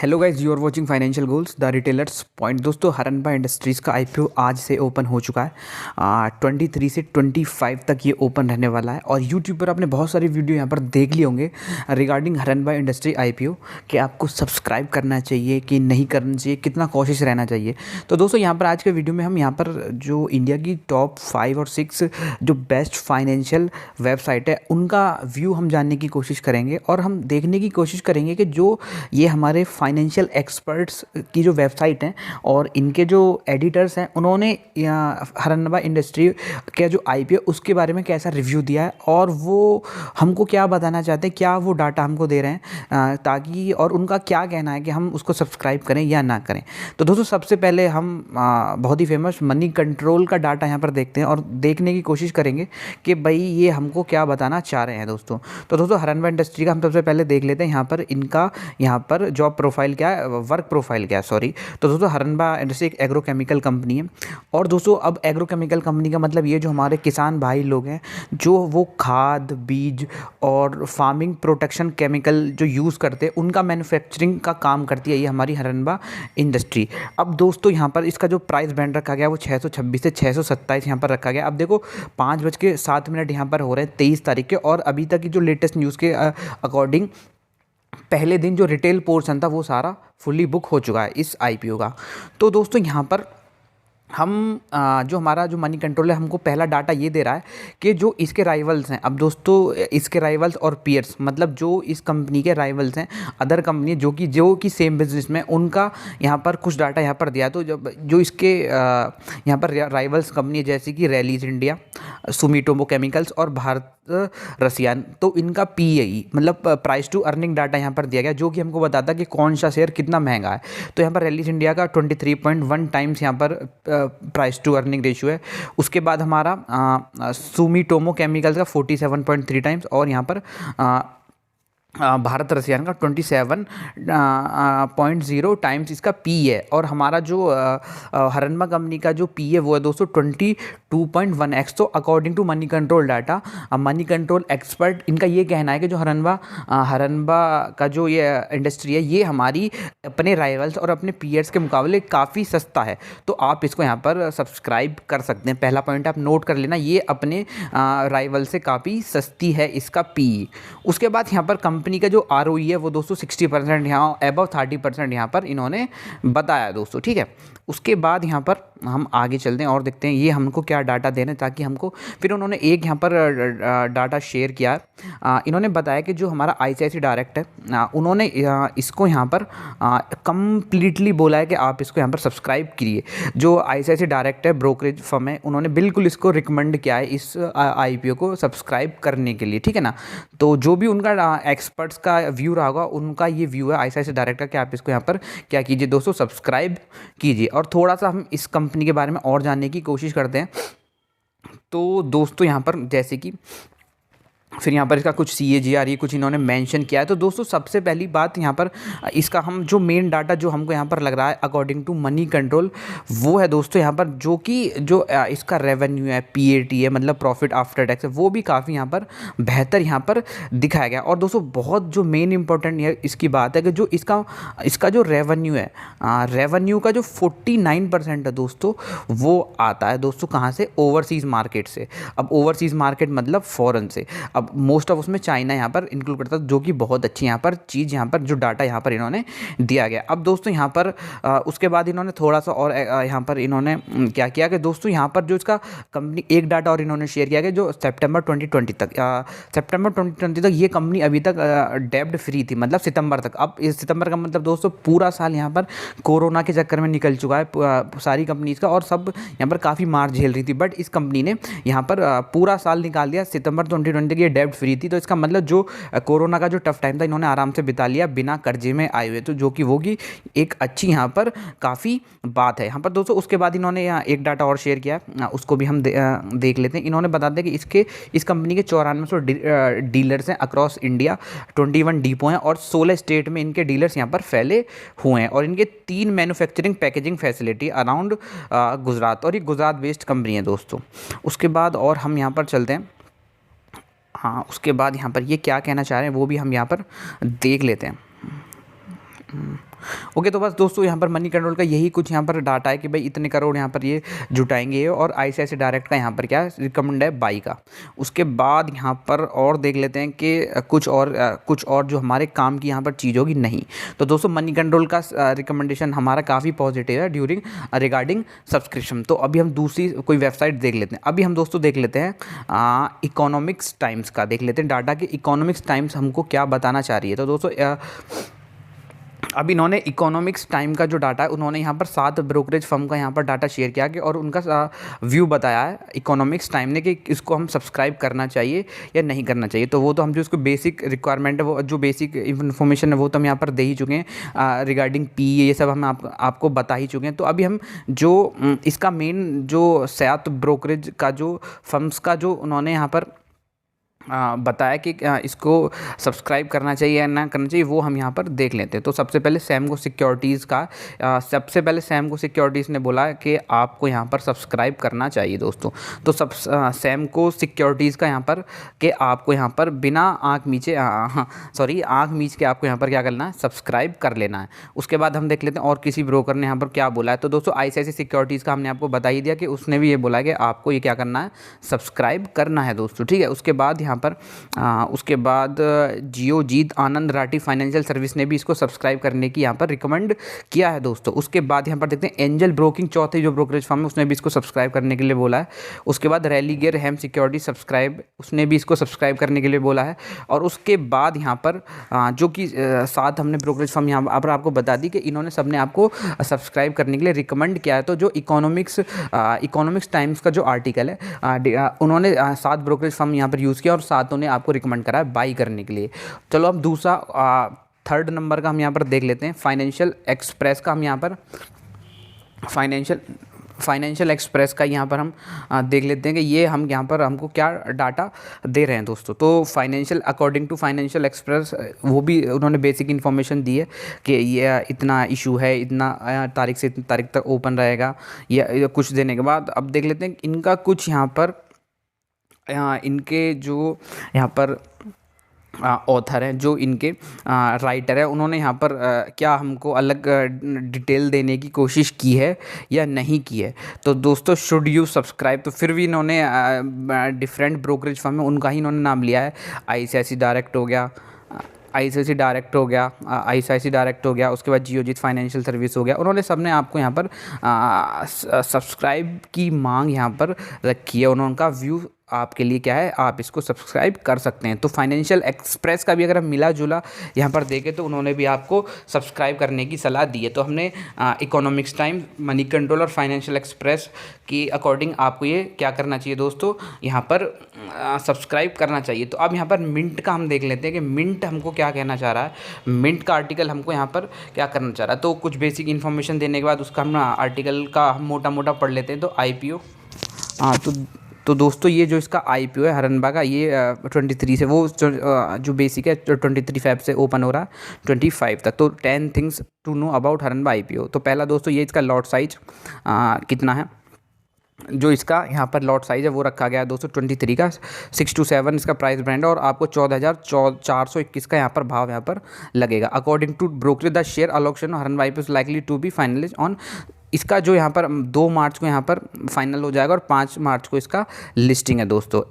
Hello guys, you are watching financial goals the retailers point. दोस्तों, हरनबा industries का IPO आज से ओपन हो चुका है। 23 से 25 तक ये ओपन रहने वाला है और यूट्यूब पर आपने बहुत सारे वीडियो यहाँ पर देख लिए होंगे रिगार्डिंग हरनबा इंडस्ट्री आईपीओ कि आपको सब्सक्राइब करना चाहिए कि नहीं करना चाहिए, कितना कोशिश रहना चाहिए। तो दोस्तों, यहाँ पर आज के वीडियो में हम यहाँ पर जो इंडिया की टॉप 5 और 6 जो बेस्ट फाइनेंशियल वेबसाइट है उनका व्यू हम जानने की कोशिश करेंगे और हम देखने की कोशिश करेंगे कि जो ये हमारे फाइनेंशियल एक्सपर्ट्स की जो वेबसाइट हैं और इनके जो एडिटर्स हैं उन्होंने हरनबा इंडस्ट्री का जो आईपीओ उसके बारे में कैसा रिव्यू दिया है और वो हमको क्या बताना चाहते हैं, क्या वो डाटा हमको दे रहे हैं ताकि और उनका क्या कहना है कि हम उसको सब्सक्राइब करें या ना करें। तो दोस्तों, सबसे पहले हम बहुत ही फेमस मनी कंट्रोल का डाटा यहाँ पर देखते हैं और देखने की कोशिश करेंगे कि भाई ये हमको क्या बताना चाह रहे हैं। दोस्तों हरनबा इंडस्ट्री का हम सबसे पहले देख लेते हैं यहाँ पर इनका जॉब प्रोफाइल क्या है, वर्क प्रोफाइल क्या है, सॉरी। तो दोस्तों, हरनबा इंडस्ट्री एक एग्रोकेमिकल कंपनी है और दोस्तों अब एग्रोकेमिकल कंपनी का मतलब ये जो हमारे किसान भाई लोग हैं जो वो खाद बीज और फार्मिंग प्रोटेक्शन केमिकल जो यूज़ करते हैं उनका मैन्युफैक्चरिंग का काम करती है ये हमारी हरनबा इंडस्ट्री। अब दोस्तों, यहाँ पर इसका जो प्राइस बैंड रखा गया वो 626 से 627 यहाँ पर रखा गया। अब देखो 5:07 यहाँ पर हो रहे हैं 23 तारीख के और अभी तक की जो लेटेस्ट न्यूज़ के अकॉर्डिंग पहले दिन जो रिटेल पोर्शन था वो सारा फुल्ली बुक हो चुका है इस आईपीओ का। तो दोस्तों, यहाँ पर हम जो हमारा जो मनी कंट्रोल है हमको पहला डाटा ये दे रहा है कि जो इसके राइवल्स हैं। अब दोस्तों, इसके राइवल्स और पीयर्स मतलब जो इस कंपनी के राइवल्स हैं, अदर कंपनी जो कि सेम बिजनेस में, उनका यहाँ पर कुछ डाटा यहाँ पर दिया। तो जो इसके यहाँ पर राइवल्स कंपनी जैसे कि रैलीज इंडिया, सुमिटोमो केमिकल्स और भारत रसियान, तो इनका पीई मतलब प्राइस टू अर्निंग डाटा यहाँ पर दिया गया जो कि हमको बताता है कि कौन सा शेयर कितना महंगा है। तो यहाँ पर रैलीज इंडिया का 23.1 टाइम्स यहाँ पर प्राइस टू अर्निंग रेशियो है। उसके बाद हमारा सुमिटोमो केमिकल्स का 47.3 टाइम्स और यहाँ पर भारत रसियान का 27.0 टाइम्स इसका पी है। और हमारा जो हरनबा कंपनी का जो पी है वो है दोस्तों 22.1x। तो according to Moneycontrol data, Moneycontrol expert इनका ये कहना है कि जो हरनबा का जो ये इंडस्ट्री है ये हमारी अपने राइवल्स और अपने पीयर्स के मुकाबले काफ़ी सस्ता है। तो आप इसको यहाँ पर सब्सक्राइब कर सकते हैं। पहला पॉइंट आप नोट कर लेना, ये अपने राइवल से काफ़ी सस्ती है इसका पी। उसके बाद यहाँ पर कंपनी का जो आरओई है वो दोस्तों 60% यहाँ एबव 30% यहाँ पर इन्होंने बताया दोस्तों, ठीक है। उसके बाद यहाँ पर हम आगे चलते हैं और देखते हैं ये हमको क्या डाटा देने ताकि हमको फिर उन्होंने एक यहाँ पर डाटा शेयर किया। इन्होंने बताया कि जो हमारा आईसीआईसी डायरेक्ट है उन्होंने इसको यहाँ पर कम्प्लीटली बोला है कि आप इसको यहाँ पर सब्सक्राइब कीजिए। जो आईसीआईसी डायरेक्ट है, ब्रोकरेज फर्म है, उन्होंने बिल्कुल इसको रिकमेंड किया है इस आईपीओ को सब्सक्राइब करने के लिए, ठीक है ना। तो जो भी उनका एक्सपर्ट्स का व्यू रहा होगा उनका ये व्यू है आईसीआईसी डायरेक्ट का कि आप इसको यहाँ पर क्या कीजिए दोस्तों, सब्सक्राइब कीजिए। और थोड़ा सा हम इस कंपनी के बारे में और जानने की कोशिश करते हैं। तो दोस्तों, यहाँ पर जैसे कि फिर यहाँ पर इसका कुछ CAGR ये कुछ इन्होंने मेंशन किया है। तो दोस्तों, सबसे पहली बात यहाँ पर इसका हम जो मेन डाटा जो हमको यहाँ पर लग रहा है अकॉर्डिंग टू मनी कंट्रोल वो है दोस्तों यहाँ पर जो इसका रेवेन्यू है, PAT है मतलब प्रॉफिट आफ्टर टैक्स है, वो भी काफ़ी यहाँ पर बेहतर यहाँ पर दिखाया गया। और दोस्तों, बहुत जो मेन इंपॉर्टेंट इसकी बात है कि जो इसका जो रेवेन्यू है, रेवेन्यू का जो 49% है दोस्तों वो आता है दोस्तों कहाँ से, ओवरसीज़ मार्केट से। अब ओवरसीज़ मार्केट मतलब फॉरेन से। अब मोस्ट ऑफ उसमें चाइना यहाँ पर इंक्लूड करता है जो कि बहुत अच्छी यहाँ पर चीज़, यहाँ पर जो डाटा यहाँ पर इन्होंने दिया गया। अब दोस्तों, यहाँ पर उसके बाद इन्होंने थोड़ा सा और यहाँ पर इन्होंने क्या किया कि दोस्तों यहाँ पर जो इसका कंपनी एक डाटा और इन्होंने शेयर किया कि जो सितंबर 2020 तक ये कंपनी अभी तक डेब्ट फ्री थी, मतलब सितंबर तक। अब इस सितंबर का मतलब दोस्तों पूरा साल यहाँ पर कोरोना के चक्कर में निकल चुका है सारी कंपनीज का और सब यहाँ पर काफ़ी मार झेल रही थी। बट इस कंपनी ने यहाँ पर पूरा साल निकाल दिया, सितंबर 2020 तक ये डेब्ट फ्री थी। तो इसका मतलब जो कोरोना का जो टफ टाइम था इन्होंने आराम से बिता लिया बिना कर्जे में आए हुए, तो जो कि वो की एक अच्छी यहाँ पर काफ़ी बात है यहाँ पर दोस्तों। उसके बाद इन्होंने यहाँ एक डाटा और शेयर किया, उसको भी हम देख लेते हैं। इन्होंने बता दिया कि इस कंपनी के 9400 डीलर्स हैं अक्रॉस इंडिया, 21 डिपो हैं और 16 स्टेट में इनके डीलर्स यहाँ पर फैले हुए हैं और इनके 3 manufacturing packaging facility around Gujarat, और ये गुजरात बेस्ड कंपनी है दोस्तों। उसके बाद और हम यहाँ पर चलते हैं, हाँ उसके बाद यहाँ पर ये क्या कहना चाह रहे हैं वो भी हम यहाँ पर देख लेते हैं। ओके, तो बस दोस्तों यहाँ पर मनी कंट्रोल का यही कुछ यहाँ पर डाटा है कि भाई इतने करोड़ यहाँ पर ये जुटाएंगे, और ICICI डायरेक्ट का यहाँ पर क्या रिकमेंड है बाई का। उसके बाद यहाँ पर और देख लेते हैं कि कुछ और जो हमारे काम की यहाँ पर चीज़ होगी नहीं। तो दोस्तों मनी कंट्रोल का रिकमेंडेशन हमारा काफ़ी पॉजिटिव है ड्यूरिंग रिगार्डिंग सब्सक्रिप्शन। तो अभी हम दूसरी कोई वेबसाइट देख लेते हैं। अभी हम दोस्तों देख लेते हैं इकोनॉमिक्स टाइम्स का, देख लेते हैं डाटा कि इकोनॉमिक्स टाइम्स हमको क्या बताना चाह रही है। तो दोस्तों अब इन्होंने इकोनॉमिक्स टाइम का जो डाटा है, उन्होंने यहाँ पर 7 ब्रोकरेज फर्म का यहाँ पर डाटा शेयर किया कि और उनका व्यू बताया है इकोनॉमिक्स टाइम ने कि इसको हम सब्सक्राइब करना चाहिए या नहीं करना चाहिए। तो वो तो हम जो इसको बेसिक रिक्वायरमेंट है, वो जो बेसिक इन्फॉर्मेशन है वो तो हम यहाँ पर दे ही चुके हैं। रिगार्डिंग पी ये सब हम आपको बता ही चुके हैं। तो अभी हम जो इसका मेन जो 7 ब्रोकरेज का जो फर्म्स का जो उन्होंने यहाँ पर बताया कि इसको सब्सक्राइब करना चाहिए या ना करना चाहिए, वो हम यहाँ पर देख लेते हैं। तो सबसे पहले सैमको सिक्योरिटीज़ का सबसे पहले सैमको सिक्योरिटीज़ ने बोला कि आपको यहाँ पर सब्सक्राइब करना चाहिए दोस्तों। तो सैमको सिक्योरिटीज़ का यहाँ पर कि आपको यहाँ पर बिना आँख मीच के आपको यहाँ पर क्या करना है, सब्सक्राइब कर लेना है। उसके बाद हम देख लेते हैं और किसी ब्रोकर ने यहाँ पर क्या बोला है। तो दोस्तों ICICI सिक्योरिटीज़ का हमने आपको बता ही दिया कि उसने भी ये बोला है कि आपको ये क्या करना है, सब्सक्राइब करना है दोस्तों, ठीक है। उसके बाद उसके बाद जियोजीत आनंद राठी फाइनेंशियल सर्विस ने भी इसको सब्सक्राइब करने की यहाँ पर रिकमेंड किया है दोस्तों। उसके बाद यहाँ पर देखते हैं एंजल ब्रोकिंग, चौथी जो ब्रोकरेज फर्म है, उसने भी इसको सब्सक्राइब करने के लिए बोला है। उसके बाद रेलीगेयर हेम सिक्योरिटी सब्सक्राइब, उसने भी इसको सब्सक्राइब करने के लिए बोला है। और उसके बाद यहाँ पर जो कि 7 हमने ब्रोकरेज फर्म यहाँ पर आपको बता दी कि इन्होंने सबने आपको सब्सक्राइब करने के लिए रिकमेंड किया है। तो जो इकोनॉमिक्स टाइम्स का जो आर्टिकल है, उन्होंने 7 ब्रोकरेज फर्म यहाँ पर यूज़ किया और 7 ने आपको रिकमेंड करा है बाई करने के लिए। चलो अब दूसरा 3rd नंबर का हम यहाँ पर देख लेते हैं। फाइनेंशियल एक्सप्रेस का हम यहाँ पर फाइनेंशियल एक्सप्रेस का यहाँ पर हम देख लेते हैं कि ये हम यहाँ पर हमको क्या डाटा दे रहे हैं दोस्तों। तो अकॉर्डिंग टू फाइनेंशियल एक्सप्रेस, वो भी उन्होंने बेसिक इन्फॉर्मेशन दी है कि ये इतना इशू है, इतना तारीख से इतनी तारीख तक ओपन रहेगा, या कुछ देने के बाद अब देख लेते हैं इनका कुछ यहाँ पर इनके जो यहाँ पर ऑथर हैं, जो इनके राइटर है, उन्होंने यहाँ पर क्या हमको अलग डिटेल देने की कोशिश की है या नहीं की है। तो दोस्तों शुड यू सब्सक्राइब, तो फिर भी इन्होंने डिफरेंट ब्रोकरेज फर्म है उनका ही इन्होंने नाम लिया है। ICICI डायरेक्ट हो गया, ICICI डायरेक्ट हो गया, उसके बाद जियोजीत फाइनेंशियल सर्विस हो गया। उन्होंने सबने आपको यहाँ पर सब्सक्राइब की मांग यहाँ पर रखी है। उनका व्यू आपके लिए क्या है, आप इसको सब्सक्राइब कर सकते हैं। तो फाइनेंशियल एक्सप्रेस का भी अगर हम मिला जुला यहाँ पर देखें तो उन्होंने भी आपको सब्सक्राइब करने की सलाह दी है। तो हमने इकोनॉमिक्स टाइम, मनी कंट्रोल और फाइनेंशियल एक्सप्रेस की अकॉर्डिंग आपको ये क्या करना चाहिए दोस्तों, यहाँ पर सब्सक्राइब करना चाहिए। तो अब यहाँ पर मिंट का हम देख लेते हैं कि मिंट हमको क्या कहना चाह रहा है। मिंट का आर्टिकल हमको यहाँ पर क्या करना चाह रहा है। तो कुछ बेसिक इन्फॉर्मेशन देने के बाद उसका हम आर्टिकल का हम मोटा मोटा पढ़ लेते हैं। तो IPO, तो दोस्तों ये जो इसका IPO है हरनबा का, ये 23 से, वो जो बेसिक है 23 फ़ेब से ओपन हो रहा है 25 तक। तो 10 थिंग्स टू नो अबाउट हरनबा IPO। तो पहला दोस्तों ये इसका लॉट साइज कितना है, जो इसका यहाँ पर लॉट साइज़ है वो रखा गया है दोस्तों 23 का, 6 to 7 इसका प्राइस ब्रांड है, और आपको 14,421 का यहाँ पर भाव यहाँ पर लगेगा। According to brokerage the share allocation हरनबा IPO is likely to be finalize on, इसका जो यहाँ पर 2 मार्च को यहाँ पर फाइनल हो जाएगा और 5 मार्च को इसका लिस्टिंग है दोस्तों।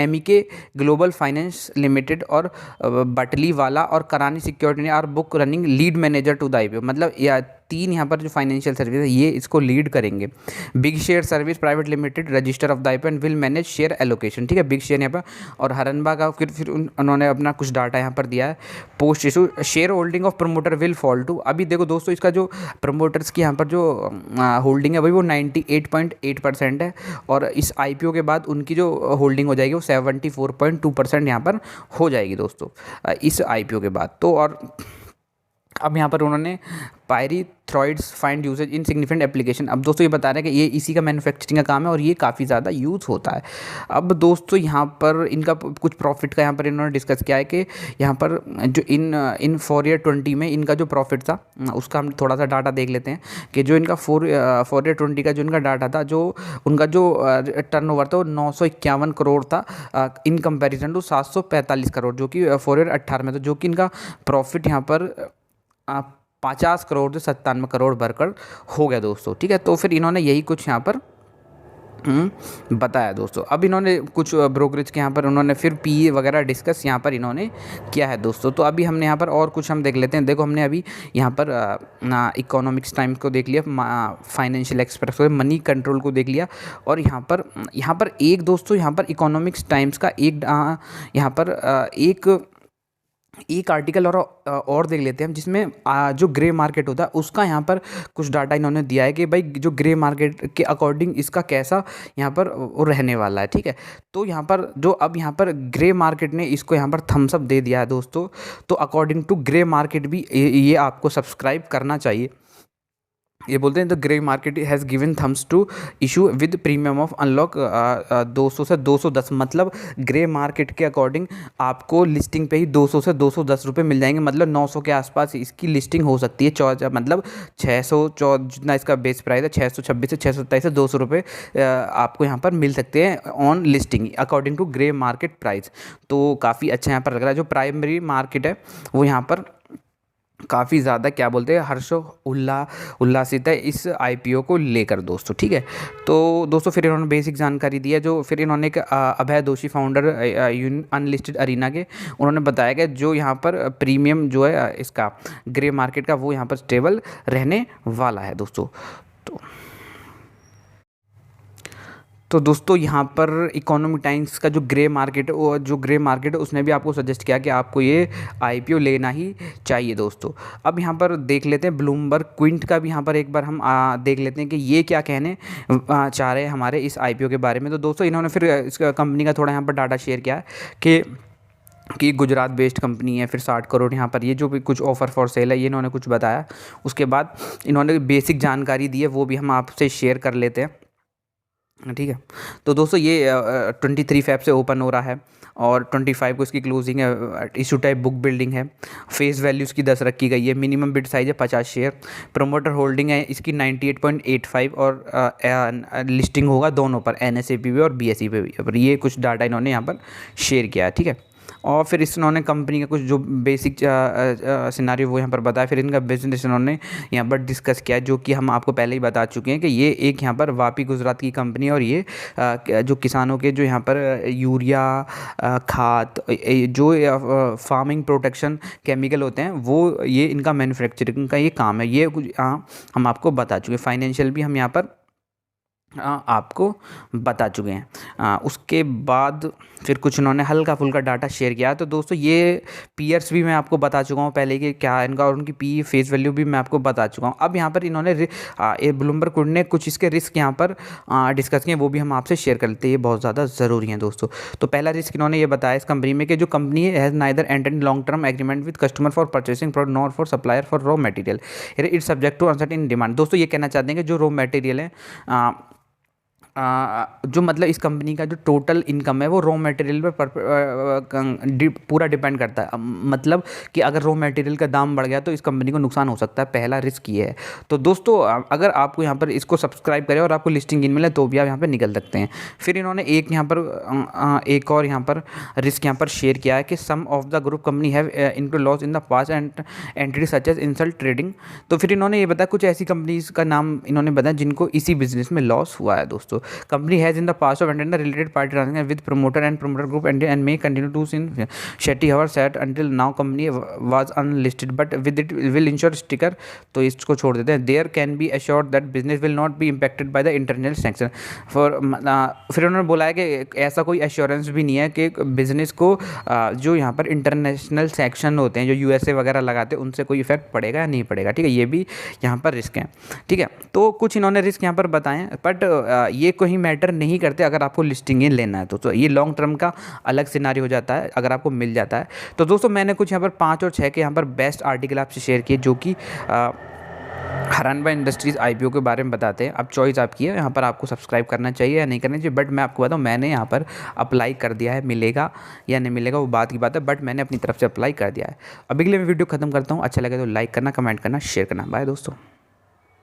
MEK ग्लोबल फाइनेंस लिमिटेड और बटलीवाला और Karani security are book running lead manager to the IPO, मतलब या 3 यहाँ पर जो फाइनेंशियल सर्विस है ये इसको लीड करेंगे। Big share service private limited register of the IPO and will manage share allocation, ठीक है, बिग शेयर यहाँ पर। और हरनबा का फिर उन्होंने अपना कुछ डाटा यहाँ पर दिया है। Post issue shareholding of promoter will fall to, अभी देखो दोस्तों इसका जो प्रमोटर्स की यहाँ पर जो होल्डिंग है भाई वो 98.8% है, और इस IPO के बाद उनकी जो होल्डिंग हो जाएगी वो 74.2% यहाँ पर हो जाएगी दोस्तों इस IPO के बाद। तो और अब यहाँ पर उन्होंने pyrethroids find uses in significant application, अब दोस्तों ये बता रहे हैं कि ये इसी का मैन्युफैक्चरिंग का काम है और ये काफ़ी ज़्यादा यूज़ होता है। अब दोस्तों यहाँ पर इनका कुछ प्रॉफिट का यहाँ पर इन्होंने डिस्कस किया है कि यहाँ पर जो इन 4-year-20 में इनका जो प्रॉफिट था उसका हम थोड़ा सा डाटा देख लेते हैं कि जो इनका 4-year-20 का जो इनका डाटा था, जो उनका जो टर्नओवर था वो 951 करोड़ था इन कंपेरिजन टू 745 करोड़ जो कि 4-year-18 में था, जो कि इनका प्रॉफिट यहाँ पर 50 करोड़ से 97 करोड़ बढ़कर हो गया दोस्तों। ठीक है, तो फिर इन्होंने यही कुछ यहाँ पर बताया दोस्तों। अब इन्होंने कुछ ब्रोकरेज के यहाँ पर उन्होंने फिर पीए वगैरह डिस्कस यहाँ पर इन्होंने किया है दोस्तों। तो अभी हमने यहाँ पर और कुछ हम देख लेते हैं। देखो हमने अभी यहाँ पर इकोनॉमिक्स टाइम्स को देख लिया, फाइनेंशियल एक्सप्रेस को, मनी कंट्रोल को देख लिया, और यहाँ पर एक दोस्तों यहाँ पर इकोनॉमिक्स टाइम्स का यहाँ पर एक आर्टिकल और देख लेते हैं हम, जिसमें जो ग्रे मार्केट होता है उसका यहाँ पर कुछ डाटा इन्होंने दिया है कि भाई जो ग्रे मार्केट के अकॉर्डिंग इसका कैसा यहाँ पर वो रहने वाला है। ठीक है, तो यहाँ पर जो अब यहाँ पर ग्रे मार्केट ने इसको यहाँ पर थम्स अप दे दिया है दोस्तों। तो अकॉर्डिंग टू ग्रे मार्केट भी ये आपको सब्सक्राइब करना चाहिए। ये बोलते हैं the grey market has given thumbs to issue with premium of अनलॉक 200 से 210। मतलब ग्रे मार्केट के अकॉर्डिंग आपको लिस्टिंग पे ही 200 से 210 रुपये मिल जाएंगे। मतलब 900 के आसपास इसकी लिस्टिंग हो सकती है। मतलब 600 जितना इसका बेस प्राइस है 626 से 627 से 200 रुपये आपको यहाँ पर मिल सकते हैं on listing according to grey market price. तो काफ़ी अच्छा यहाँ पर लग रहा है। जो प्राइमरी मार्केट है वो यहाँ पर काफ़ी ज़्यादा क्या बोलते हैं उल्लासित है इस आईपीओ को लेकर दोस्तों। ठीक है, तो दोस्तों फिर इन्होंने बेसिक जानकारी दी है। जो फिर इन्होंने एक अभय दोषी फाउंडर अनलिस्टेड अरीना के, उन्होंने बताया कि जो यहाँ पर प्रीमियम जो है इसका ग्रे मार्केट का वो यहाँ पर स्टेबल रहने वाला है दोस्तों। तो दोस्तों यहाँ पर इकोनॉमिक टाइम्स का जो ग्रे मार्केट है उसने भी आपको सजेस्ट किया कि आपको ये आईपीओ लेना ही चाहिए दोस्तों। अब यहाँ पर देख लेते हैं ब्लूमबर्ग क्विंट का भी यहाँ पर एक बार हम देख लेते हैं कि ये क्या कहने चाह रहे हैं हमारे इस आईपीओ के बारे में। तो दोस्तों इन्होंने फिर इस कंपनी का थोड़ा यहाँ पर डाटा शेयर किया है कि गुजरात बेस्ड कंपनी है, फिर 60 करोड़ यहाँ पर ये जो भी कुछ ऑफ़र फॉर सेल है ये इन्होंने कुछ बताया। उसके बाद इन्होंने बेसिक जानकारी दी है, वो भी हम आपसे शेयर कर लेते हैं। ठीक है, तो दोस्तों ये 23 फ़ेब से ओपन हो रहा है और 25 को इसकी क्लोजिंग है। इशू टाइप बुक बिल्डिंग है, फेस वैल्यू इसकी 10 रखी गई है, मिनिमम बिड साइज है 50 शेयर, प्रमोटर होल्डिंग है इसकी 98.85 और लिस्टिंग होगा दोनों पर, NSE पे भी और BSE पे भी। और ये कुछ डाटा इन्होंने यहाँ पर शेयर किया है। ठीक है, और फिर इन्होंने कंपनी का कुछ जो बेसिक सिनारियो वो यहाँ पर बताया। फिर इनका बिजनेस इन्होंने यहाँ पर डिस्कस किया, जो कि हम आपको पहले ही बता चुके हैं कि ये एक यहाँ पर वापी गुजरात की कंपनी है। और ये जो किसानों के जो यहाँ पर यूरिया खाद जो फार्मिंग प्रोटेक्शन केमिकल होते हैं वो ये इनका मैन्युफैक्चरिंग का ये काम है। ये कुछ हम आपको बता चुके हैं। फाइनेंशियल भी हम यहाँ पर आपको बता चुके हैं। उसके बाद फिर कुछ उन्होंने हल्का फुल्का डाटा शेयर किया। तो दोस्तों ये पीयर्स भी मैं आपको बता चुका हूँ पहले कि क्या इनका, और उनकी पी फेस वैल्यू भी मैं आपको बता चुका हूँ। अब यहाँ पर इन्होंने ब्लूमबर्ग कुड ने कुछ इसके रिस्क यहाँ पर डिस्कस किए, वो भी हम आपसे शेयर कर लेते हैं। ये बहुत ज़्यादा ज़रूरी है दोस्तों। तो पहला रिस्क इन्होंने ये बताया इस कंपनी में कि जो company has neither enter in long term agreement with customer for purchasing product nor for supplier for raw material, it's subject to uncertain demand. दोस्तों ये कहना चाहते हैं कि जो रॉ मटेरियल है जो मतलब इस कंपनी का जो टोटल इनकम है वो रॉ मटेरियल पर पूरा डिपेंड करता है। मतलब कि अगर रॉ मटेरियल का दाम बढ़ गया तो इस कंपनी को नुकसान हो सकता है। पहला रिस्क ये है। तो दोस्तों अगर आपको यहाँ पर इसको सब्सक्राइब करें और आपको लिस्टिंग इन मिले तो भी आप यहाँ पर निकल सकते हैं। फिर इन्होंने एक और यहाँ पर रिस्क यहाँ पर शेयर किया है कि some of the group company have into loss in the past and entity such as insider trading. तो फिर इन्होंने ये बताया कुछ ऐसी कंपनीज का नाम इन्होंने बताया जिनको इसी बिजनेस में लॉस हुआ है दोस्तों। Company has in the past of attended related party transaction with promoter and promoter group and may continue to sin Shetty however said until now company was unlisted but with it will ensure sticker। तो इसको छोड़ देते हैं। There can be assured that business will not be impacted by the international sanction for फिर उन्होंने बोला है कि ऐसा कोई एश्योरेंस भी नहीं है कि बिजनेस को जो यहाँ पर इंटरनेशनल सेक्शन होते हैं जो USA वगैरह लगाते हैं उनसे कोई इफेक्ट पड़ेगा या नहीं पड़ेगा। ठीक है, ये भी यहाँ पर रिस्क है। ठीक है, तो कुछ इन्होंने रिस्क यहाँ पर बताएं, बट ये कोई मैटर नहीं करते अगर आपको लिस्टिंग इन लेना है तो ये लॉन्ग टर्म का अलग सिनारी हो जाता है अगर आपको मिल जाता है। तो दोस्तों मैंने कुछ यहाँ पर 5 और 6 के यहाँ पर बेस्ट आर्टिकल आपसे शेयर किए जो कि हरनबा इंडस्ट्रीज़ आईपीओ के बारे में बताते हैं। अब चॉइस आपकी है, यहाँ पर आपको सब्सक्राइब करना चाहिए या नहीं करना चाहिए। बट मैं आपको बताऊँ मैंने यहाँ पर अप्लाई कर दिया है, मिलेगा या नहीं मिलेगा वो बात की बात है, बट मैंने अपनी तरफ से अप्लाई कर दिया है। अभी के लिए मैं वीडियो खत्म करता हूँ। अच्छा लगे तो लाइक करना, कमेंट करना, शेयर करना। बाय दोस्तों।